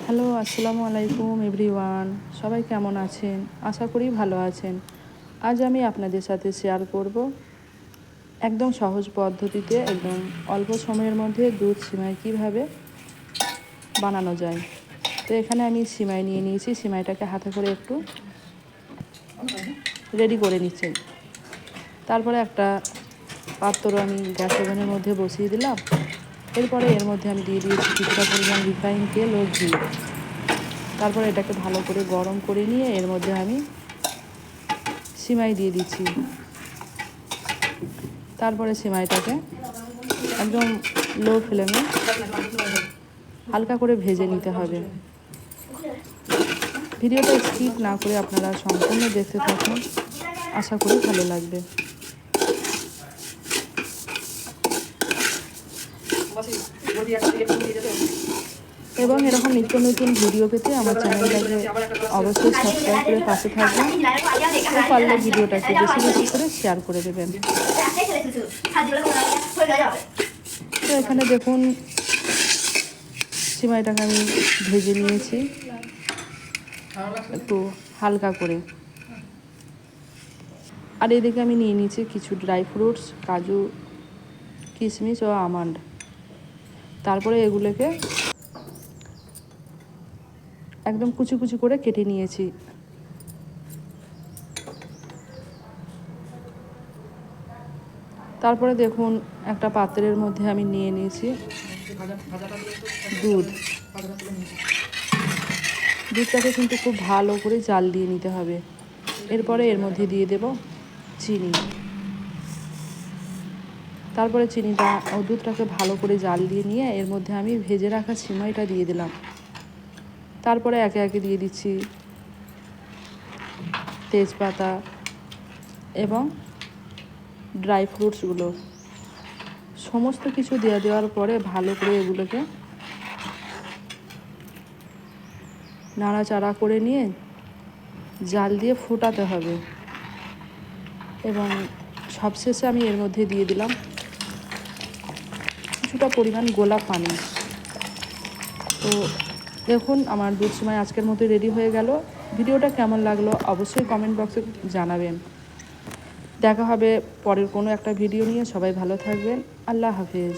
Hello, আসসালামু আলাইকুম everyone. সবাই কেমন আছেন? আশা করি ভালো আছেন। আজ আমি আপনাদের সাথে শেয়ার করব একদম সহজ পদ্ধতিতে একদম অল্প সময়ের মধ্যে দুধ সিমাই কিভাবে বানানো যায়। তো এখানে আমি সিমাই নিয়ে নিয়েছি। সিমাইটাকে হাতে করে একটু রেডি করে নিচ্ছি। তারপরে একটা পাত্র আমি গ্যাস ওভেনের মধ্যে বসিয়ে দিলাম। এরপরে এর মধ্যে আমি দিয়ে দিয়েছি কিছুটা পরিমাণ রিফাইন তেল ও ঘি। তারপরে এটাকে ভালো করে গরম করে নিয়ে এর মধ্যে আমি সিমাই দিয়ে দিচ্ছি। তারপরে সিমাইটাকে একদম লো ফ্লেমে হালকা করে ভেজে নিতে হবে। ভিডিওটা স্কিপ না করে আপনারা সম্পূর্ণ দেখতে থাকুন, আশা করি ভালো লাগবে। এবং এরকম নিত্য নতুন ভিডিও পেতে আমার চ্যানেলটাকে অবশ্যই সাবস্ক্রাইব করে পাশে থাকবেন ও পারলে ভিডিওটাকে বেশি বেশি করে শেয়ার করে দেবেন। তো এখানে দেখুন সিমাইটাকে আমি ভেজে নিয়েছি একটু হালকা করে। আর এদিকে আমি নিয়ে নিয়েছি কিছু ড্রাই ফ্রুটস, কাজু, কিশমিশ ও আমন্ড। তারপরে এগুলোকে একদম কুচি কুচি করে কেটে নিয়েছি। তারপরে দেখুন একটা পাত্রের মধ্যে আমি নিয়ে নিয়েছি দুধ। দুধটাকে কিন্তু খুব ভালো করে জাল দিয়ে নিতে হবে। এরপরে এর মধ্যে দিয়ে দেব চিনি। তারপরে চিনিটা ও দুধটাকে ভালো করে জাল দিয়ে নিয়ে এর মধ্যে আমি ভেজে রাখা সিমাইটা দিয়ে দিলাম। তারপরে একে একে দিয়ে দিচ্ছি তেজপাতা এবং ড্রাই ফ্রুটসগুলো। সমস্ত কিছু দেওয়ার পরে ভালো করে এগুলোকে নাড়াচাড়া করে নিয়ে জাল দিয়ে ফোটাতে হবে। এবং সবশেষে আমি এর মধ্যে দিয়ে দিলাম কিছুটা পরিমাণ গোলাপ পানি। তো দেখুন আমার দুধ সিমাই আজকের মতো রেডি হয়ে গেল। ভিডিওটা কেমন লাগলো অবশ্যই কমেন্ট বক্সে জানাবেন। দেখা হবে পরের কোনো একটা ভিডিও নিয়ে। সবাই ভালো থাকবেন। আল্লাহ হাফেজ।